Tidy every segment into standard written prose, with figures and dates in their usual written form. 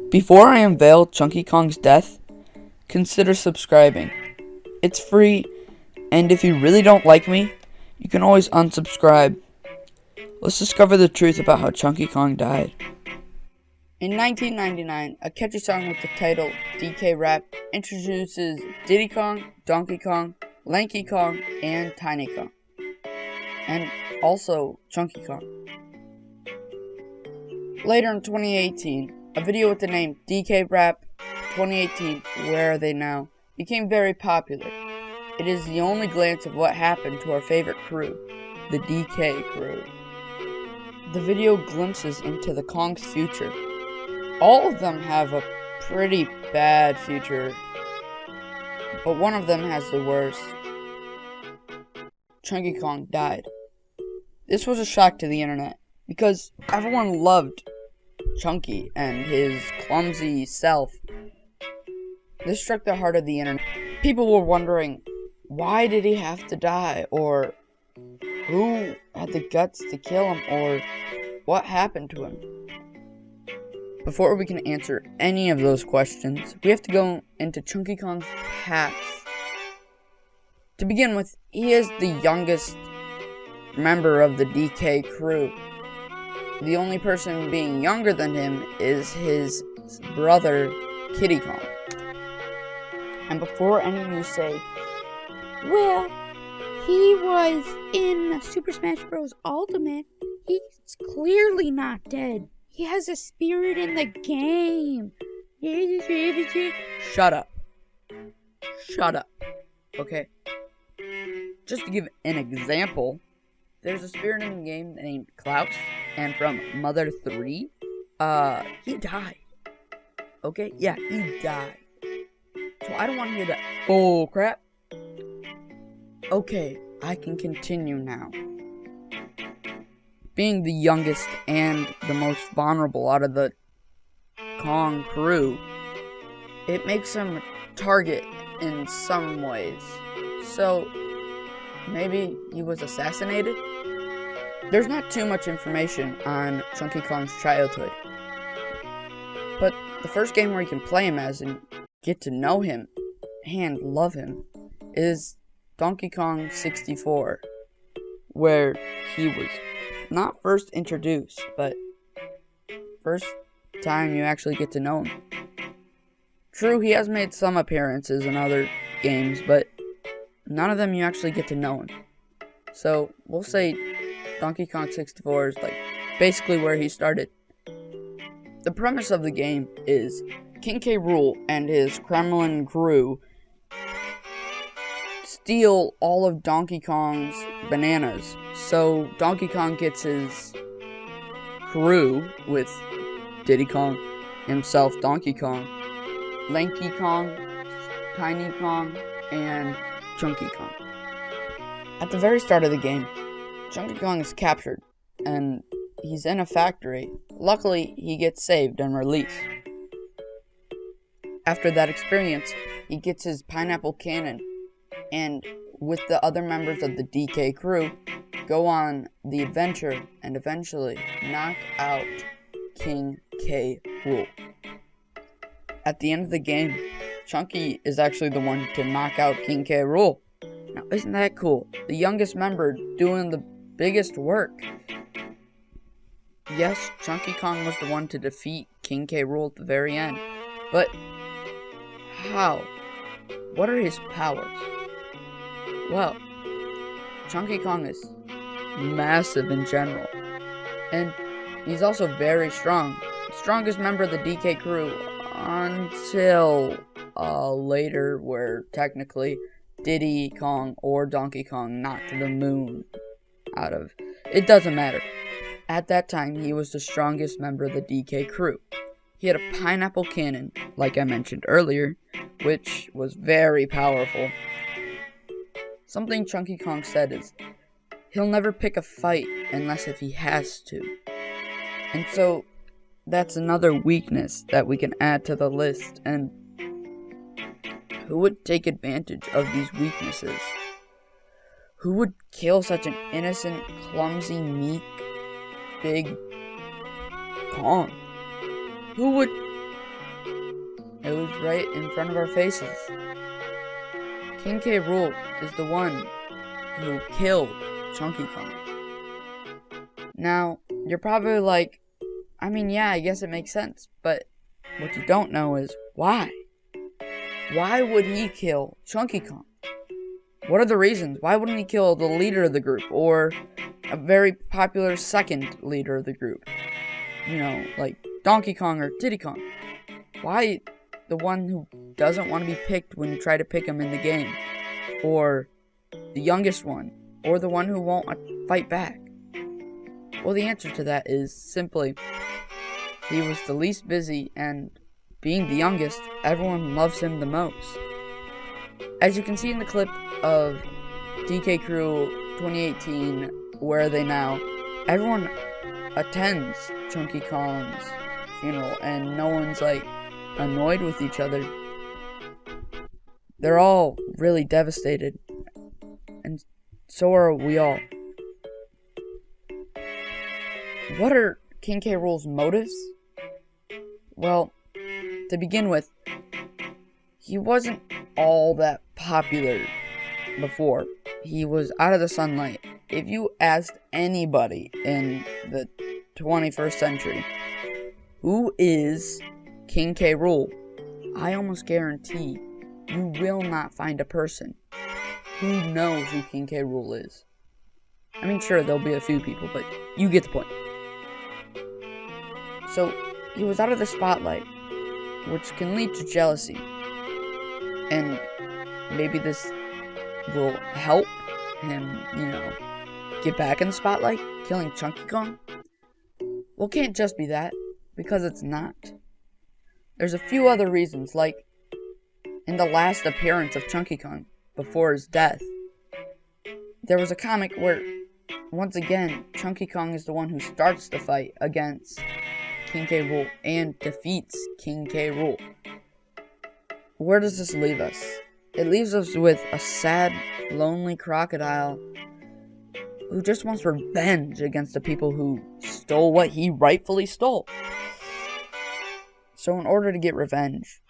Before I unveil Chunky Kong's death, consider subscribing. It's free, and if you really don't like me, you can always unsubscribe. Let's discover the truth about how Chunky Kong died. In 1999, a catchy song with the title DK Rap introduces Diddy Kong, Donkey Kong, Lanky Kong, and Tiny Kong. And also Chunky Kong. Later in 2018, a video with the name DK Rap 2018, Where Are They Now? Became very popular. It is the only glance of what happened to our favorite crew, the DK crew. The video glimpses into the Kong's future. All of them have a pretty bad future, but one of them has the worst. Chunky Kong died. This was a shock to the internet, because everyone loved Chunky and his clumsy self. This struck the heart of the internet. People were wondering, why did he have to die? Or who had the guts to kill him? Or what happened to him? Before we can answer any of those questions, we have to go into Chunky Kong's past. To begin with, he is the youngest member of the DK crew. The only person being younger than him is his brother, Kiddy Kong. And before any of you say, well, he was in Super Smash Bros. Ultimate, he's clearly not dead. He has a spirit in the game. Shut up. Shut up. Okay. Just to give an example, there's a spirit in the game named Klaus, and from Mother 3, he died. Okay? Yeah, he died. So I don't want to hear that bull crap. Okay, I can continue now. Being the youngest and the most vulnerable out of the Kong crew, it makes him a target in some ways. So, maybe he was assassinated? There's not too much information on Chunky Kong's childhood. But the first game where you can play him as and get to know him and love him is Donkey Kong 64, where he was not first introduced, but first time you actually get to know him. True, he has made some appearances in other games, but none of them you actually get to know him. So, we'll say Donkey Kong 64 is like basically where he started. The premise of the game is King K. Rool and his Kremlin crew steal all of Donkey Kong's bananas. So Donkey Kong gets his crew with Diddy Kong, himself, Donkey Kong, Lanky Kong, Tiny Kong, and Chunky Kong. At the very start of the game, Chunky Kong is captured, and he's in a factory. Luckily, he gets saved and released. After that experience, he gets his pineapple cannon, and with the other members of the DK crew, go on the adventure and eventually knock out King K. Rool. At the end of the game, Chunky is actually the one to knock out King K. Rool. Now, isn't that cool? The youngest member doing the biggest work. Yes, Chunky Kong was the one to defeat King K. Rool at the very end. But how? What are his powers? Well, Chunky Kong is massive in general. And he's also very strong. Strongest member of the DK crew until later, where technically Diddy Kong or Donkey Kong knocked the moon out of. It doesn't matter. At that time, he was the strongest member of the DK crew. He had a pineapple cannon, like I mentioned earlier, which was very powerful. Something Chunky Kong said is, he'll never pick a fight unless if he has to. And so, that's another weakness that we can add to the list, and who would take advantage of these weaknesses? Who would kill such an innocent, clumsy, meek, big Kong? Who would It was right in front of our faces. King K. Rool is the one who killed Chunky Kong. Now, you're probably like, I mean, yeah, I guess it makes sense, but what you don't know is why. Why would he kill Chunky Kong? What are the reasons? Why wouldn't he kill the leader of the group or a very popular second leader of the group? You know, like Donkey Kong or Diddy Kong. Why the one who doesn't want to be picked when you try to pick him in the game? Or the youngest one? Or the one who won't fight back? Well, the answer to that is simply he was the least busy, and being the youngest, everyone loves him the most. As you can see in the clip of DK Crew 2018, Where Are They Now? Everyone attends Chunky Kong's funeral, and no one's like annoyed with each other. They're all really devastated, and so are we all. What are King K. Rool's motives? Well, to begin with, he wasn't all that popular before. He was out of the sunlight. If you asked anybody in the 21st century, who is King K. Rool, I almost guarantee you will not find a person who knows who King K. Rool is. I mean, sure, there'll be a few people, but you get the point. So, he was out of the spotlight, which can lead to jealousy. And maybe this will help him, get back in the spotlight, killing Chunky Kong. Well, it can't just be that, because it's not. There's a few other reasons, like in the last appearance of Chunky Kong, before his death, there was a comic where, once again, Chunky Kong is the one who starts the fight against King K. Rool and defeats King K. Rool. Where does this leave us? It leaves us with a sad, lonely crocodile who just wants revenge against the people who stole what he rightfully stole. So in order to get revenge,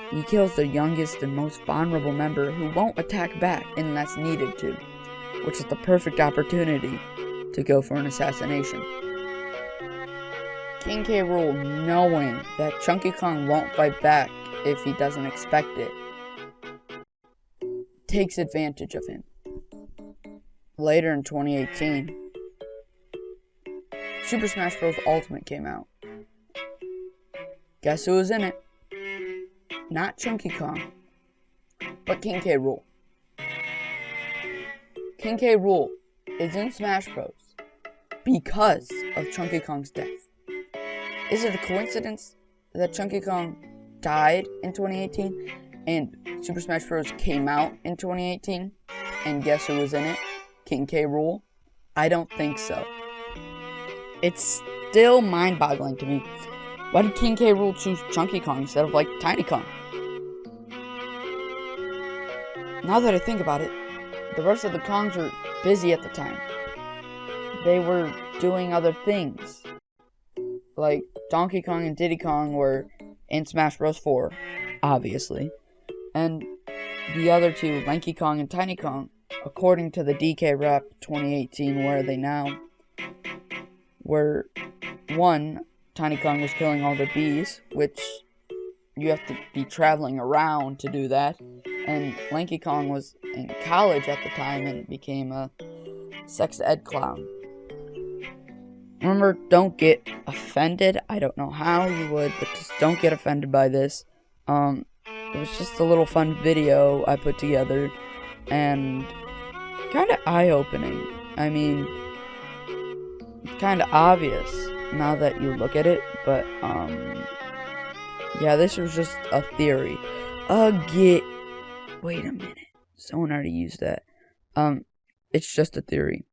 he kills the youngest and most vulnerable member who won't attack back unless needed to, which is the perfect opportunity to go for an assassination. King K. Rool, knowing that Chunky Kong won't fight back if he doesn't expect it, takes advantage of him. Later in 2018, Super Smash Bros. Ultimate came out. Guess who was in it? Not Chunky Kong, but King K. Rool. King K. Rool is in Smash Bros. Because of Chunky Kong's death. Is it a coincidence that Chunky Kong died in 2018 and Super Smash Bros. Came out in 2018? And guess who was in it? King K. Rool? I don't think so. It's still mind-boggling to me. Why did King K. Rool choose Chunky Kong instead of, Tiny Kong? Now that I think about it, the rest of the Kongs were busy at the time. They were doing other things. Like, Donkey Kong and Diddy Kong were in Smash Bros. 4, obviously. And the other two, Lanky Kong and Tiny Kong, according to the DK Rep 2018, Where Are They Now, were, one, Tiny Kong was killing all the bees, which you have to be traveling around to do that. And Lanky Kong was in college at the time and became a sex ed clown. Remember, don't get offended. I don't know how you would, but just don't get offended by this. It was just a little fun video I put together, and kind of eye-opening. I mean, it's kind of obvious now that you look at it, but, yeah, this was just a theory. Wait a minute. Someone already used that. It's just a theory.